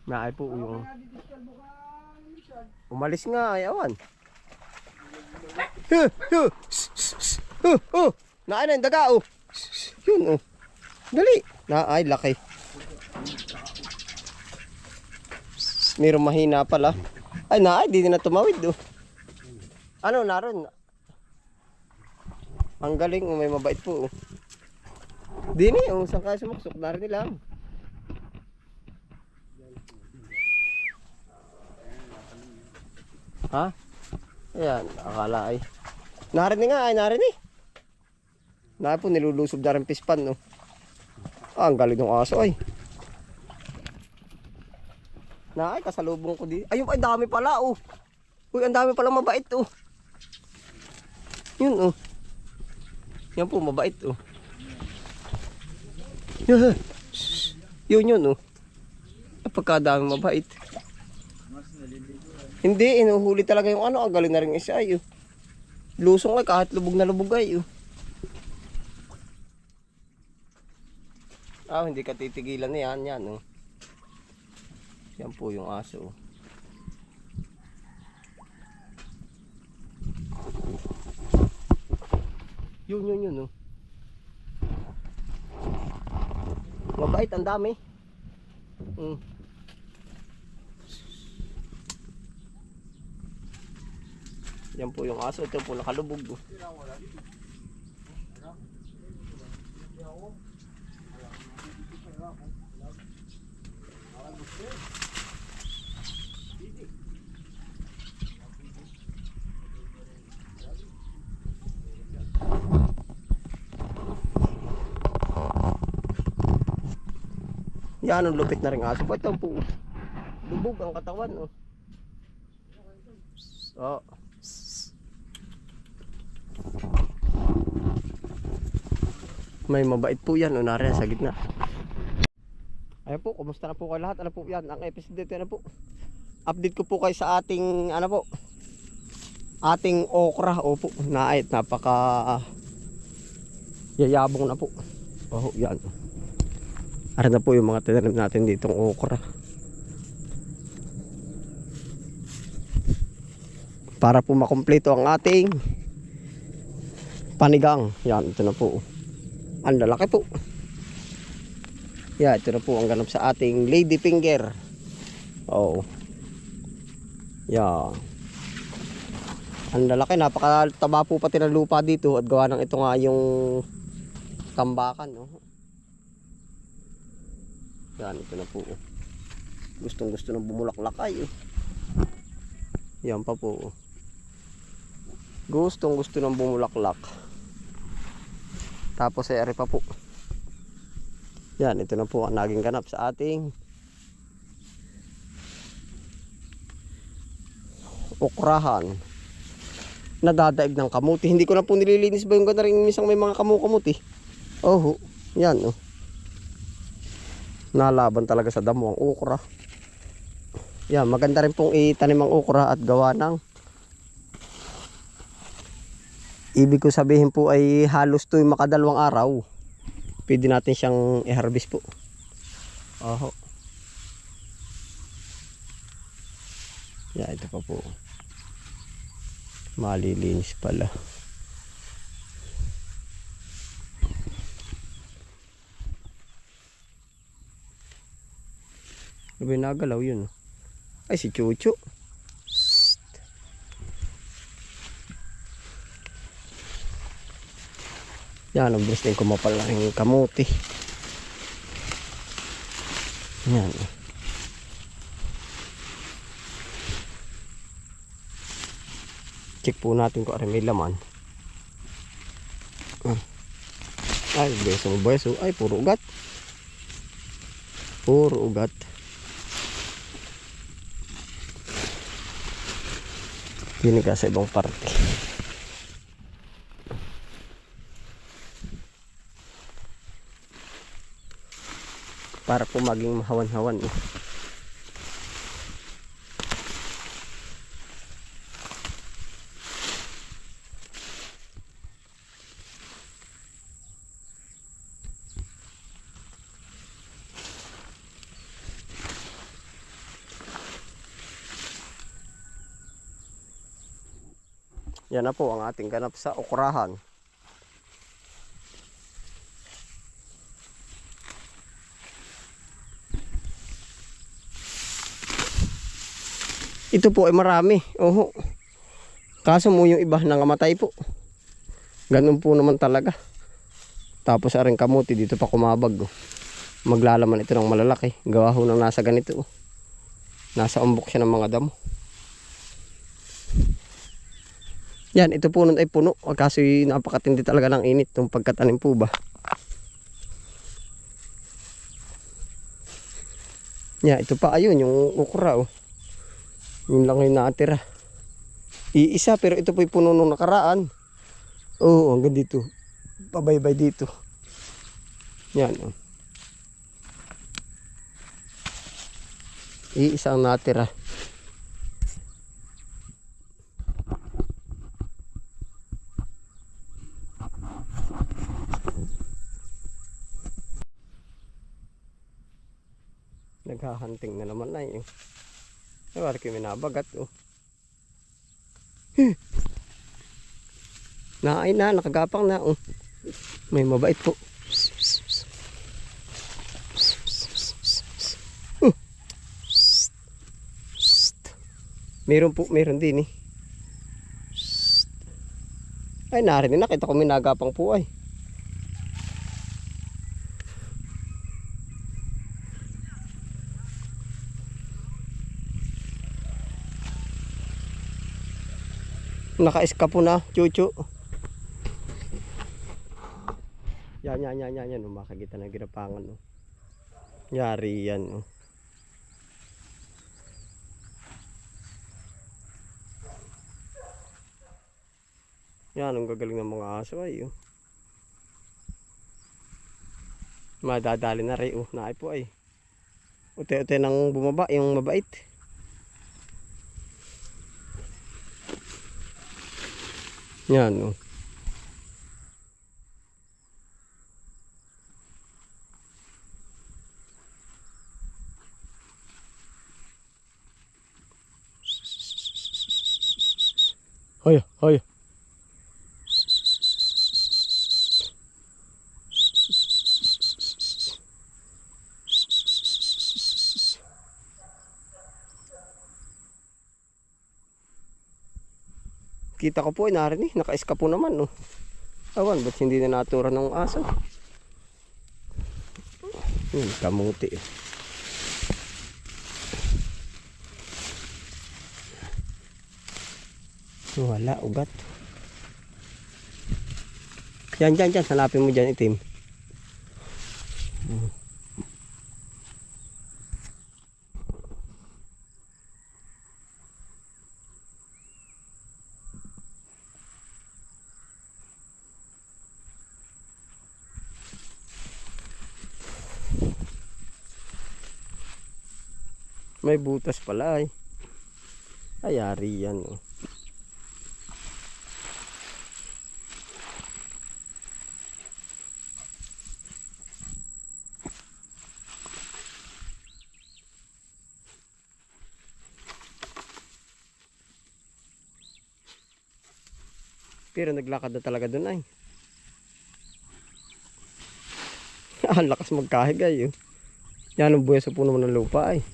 Naay po yung umalis nga ay awan. Naay na yung daga oh. Yun oh. Dali. Naay laki. Mayroong mahina pala. Ay naay di na tumawid oh. Ano naroon? Ang galing oh, may mabait po oh. Dini oh, saan kaya sumuksok? Naroon lang. Ha? Ayan, akala ay. Narinig nga ay, narinig. Narinig po, nilulusob na rin pispan, no? Ah, ang galing ng aso ay. Ay, kasalubong ko dito. Ayun, ay dami pala, oh. Uy, ang dami pala mabait, oh. Yun, oh. Yan po, mabait, oh. Yun, oh. Pagkadami mabait. Hindi, inuhuli talaga yung ano. Ang galing na rin isa ay. Lusong ay kahit lubog na lubog ay. Ah, hindi ka titigilan na yan. Yan, oh. Yan po yung aso. Yun, oh. Mabait, ang dami. Yan po yung aso. Ito po nakalubog. Oh. Yan ang lupit na rin aso. Ito po. Lubog ang katawan. Oh. Oh. May mabait po yan. Unari sa gitna. Ayan po. Kumusta na po kayo lahat? Ano po yan? Ang episode dito na po. Update ko po kayo sa ating ano po. Ating okra. Opo. Naait. Napaka yayabong na po. Oh, yan. Ara na po yung mga tinanim natin ditong okra. Para po makumpleto ang ating panigang. Yan, ito na po. Ang lalaki po. Yan, ito na po ang ganap sa ating lady finger. Oh. Yan. Ang lalaki, napakataba po pati ng lupa dito. At gawa ng ito nga yung tambakan. Oh. Yan, ito na po. Gustong gusto ng bumulaklakay. Yan pa po. Gustong gusto ng bumulaklak. Tapos ay ari pa po. Yan, ito na po ang naging ganap sa ating okrahan. Nadadaig ng kamuti. Hindi ko na po nililinis ba yung ganda rin minsan may mga kamuti. Oh, yan oh. Nalaban talaga sa damo ang okra. Yan, maganda rin pong itanim ang okra at gawa ng ibig ko sabihin po ay halos to'y makadalawang araw. Pwede natin siyang i-harvest po. Oho. Yan, ito pa po. Malilinis pala. Sabi nagalaw yun. Ay si Chucho. Yan ang bilis din kumapal na rin kamuti. Yan. Check po natin kung may laman. Ay beso. Ay puro ugat. Puro ugat. Piniga sa ibang parte. Para po maging mahawan-hawan. Yan na po ang ating ganap sa okrahan. Ito po ay marami. Oho. Kaso mo yung iba nangamatay po. Ganun po naman talaga. Tapos aring kamuti dito pa kumabag. Oh. Maglalaman ito ng malalaki. Gawa ho ng nasa ganito. Oh. Nasa umbok siya ng mga damo. Yan, ito po nun ay puno. Kaso napakatindi talaga ng init nung pagkatanim po ba. Yan, ito pa ayun yung ukra. Oh. Yun lang yung natira. Iisa pero ito po yung puno nung nakaraan. Oo, hanggang dito. Pabaybay dito. Yan. Oh. Iisa ang natira. Naghahunting na naman na yun. Ay, wala kayo minabagat. Oh. Naay na, nakagapang na. Oh. May mabait po. Meron po, meron din eh. Ay, narinig na. Kita ko may nagapang po ay. Naka-escape po na, chuchu. Yan. Makakita ng ginapangan. Oh. Yari yan. Oh. Yan, ang gagaling ng mga aso ay. Oh. Madadali na rin. Oh. Naay po ay. Ute-ute nang bumaba, yung mabait. Yan, oh. Hoy. Kita ko po ay narinig, naka-escape po naman, no. Awan, ba't hindi na natura ng aso? Yun, kamuti. Wala, ugat. Yan, hanapin mo dyan itim. May butas pala ay. Ayari yan. Oh. Pero naglakad na talaga doon ay. Ang lakas magkahigay. Oh. Yan ang buhay sa puno ng lupa ay.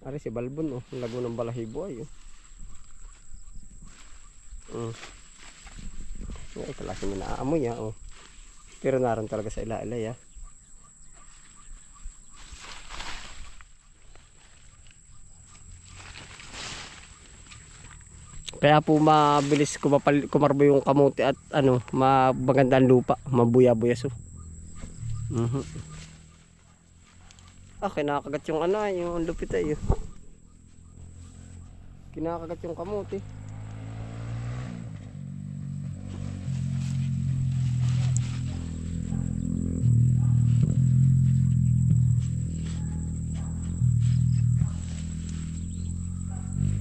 Ari si Balbon, oh. Ang lago ng balahibo ay. Oh. Ay, kalaki mo naaamoy ya. Oh. Pero naroon talaga sa ila-ila ya. Kaya po mabilis kumarbo yung kamuti at ano, magandang lupa, mabuya-buya so. Kinakagat yung ano, yung lupit ay. Kinakagat yung kamuti.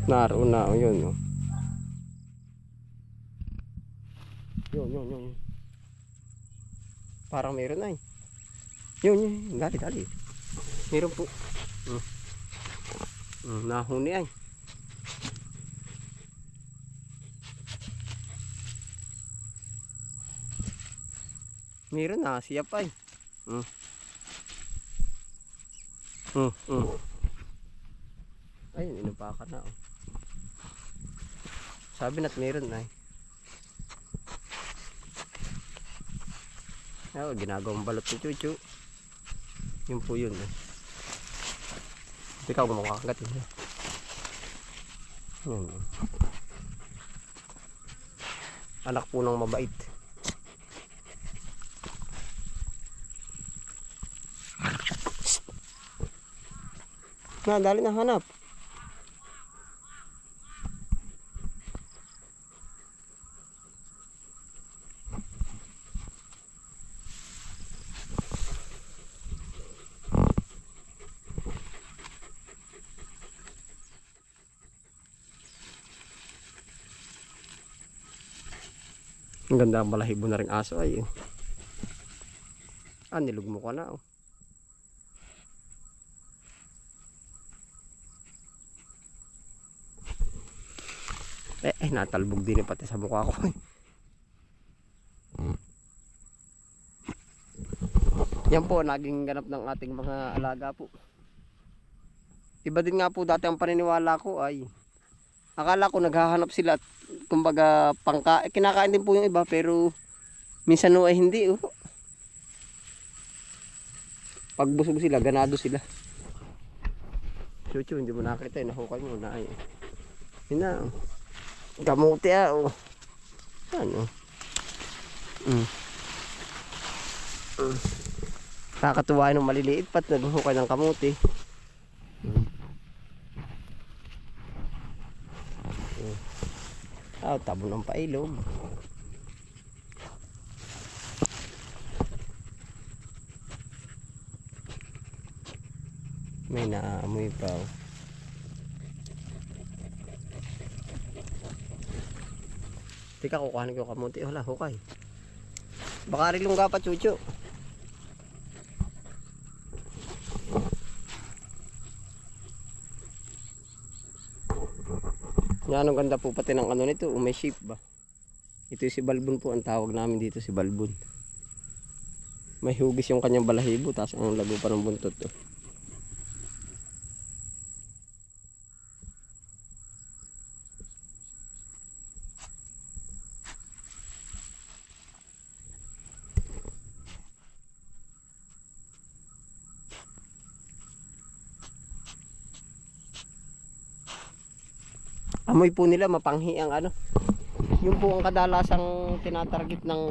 Naroon na, yun. Oh. Yun. Parang meron ay. Yun. Dali. Meron po. Nahuni ay. Meron na, siya pa eh. Hmm. Hmm. Ayun, inupakan na oh. Sabi na't meron na eh. Oh, ginagawang balot ni Chuchu. Yun po yun eh. Ikaw gumawa kagat eh. Anak po ng mabait. Na, dali na hanap. Ang ganda ang balahibo na rin aso ay. Nilugmo ka na oh. Natalbog din pati sa mukha ko eh. Yan po, naging ganap ng ating mga alaga po. Iba din nga po dati ang paniniwala ko ay akala ko naghahanap sila at kumbaga kinakain din po yung iba pero minsan ay hindi oh. Pagbusog sila, ganado sila. Chuchu, hindi mo nakita eh, nahukay mo na ay. Yun na oh. Kamuti oh. Ano? Kakatuwa ng maliliit pat naghuhukay ng kamuti. Tabo ng pailog. May naamoy pa oh. Tika, kukuhanin ko kamuti. Wala, hukay. Baka rilong ka pa, Chuchu. Yan, ang ganda po pati ng ano nito. May shape ba? Ito si balbon po. Ang tawag namin dito si balbon. May hugis yung kanyang balahibo. Tapos ang lago pa ng buntot to. Amoy po nila mapanghi ang ano. Yung po ang kadalasang tinatarget ng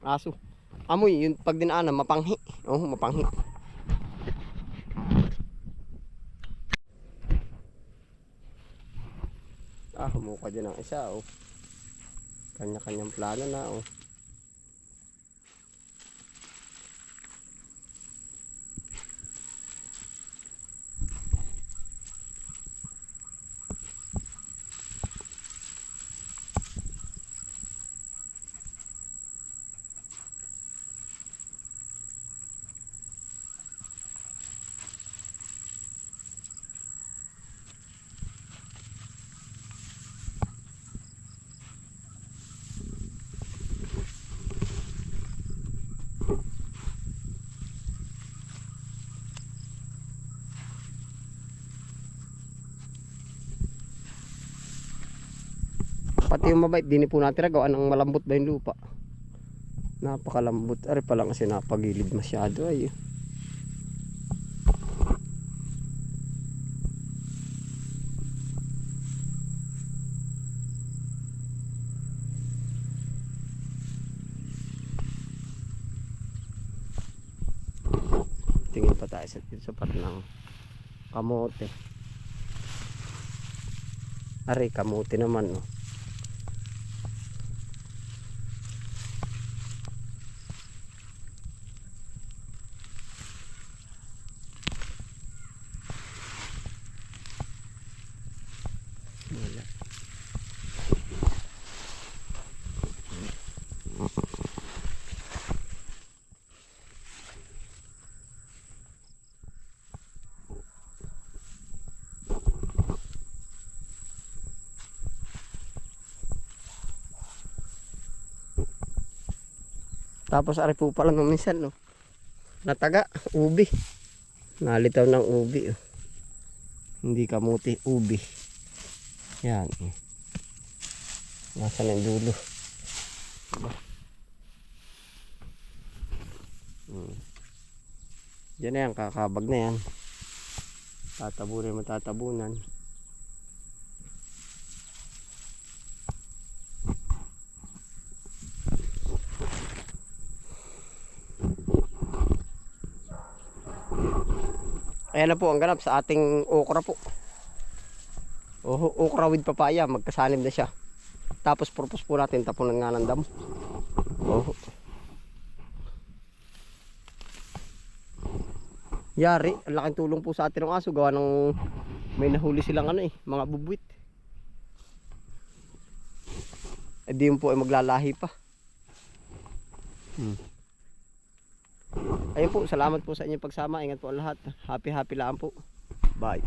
aso. Amoy yun pag dinaanan mapanghi. Oh, mapanghi. Humuka din ang isa oh. Kanya-kanyang plano na oh. Pati yung mabait, din po natin gawa ng malambot ba yung lupa. Napakalambot. Ari pa lang kasi napagilid masyado ay. Tingin pa tayo sa part ng kamote. Ari, kamote naman no. Tapos ari po pala nung minsan, no. Nataga, ubi. Nalitaw ng ubi, oh. Hindi kamuti, ubi. Yan. Nasa na yung dulo. Diba? Diyan na yan, kakabag na yan. Tatabunan, matatabunan. Ayan na po ang ganap sa ating okra po. Okra with papaya, magkasanib na siya. Tapos purpose po natin tapunan nga ng damo. Yari, ang laking tulong po sa atin ng aso, gawa ng may nahuli silang mga bubwit. Eh di yun po ay maglalahi pa. Ayun po, salamat po sa inyong pagsama. Ingat po ang lahat. Happy lang po. Bye.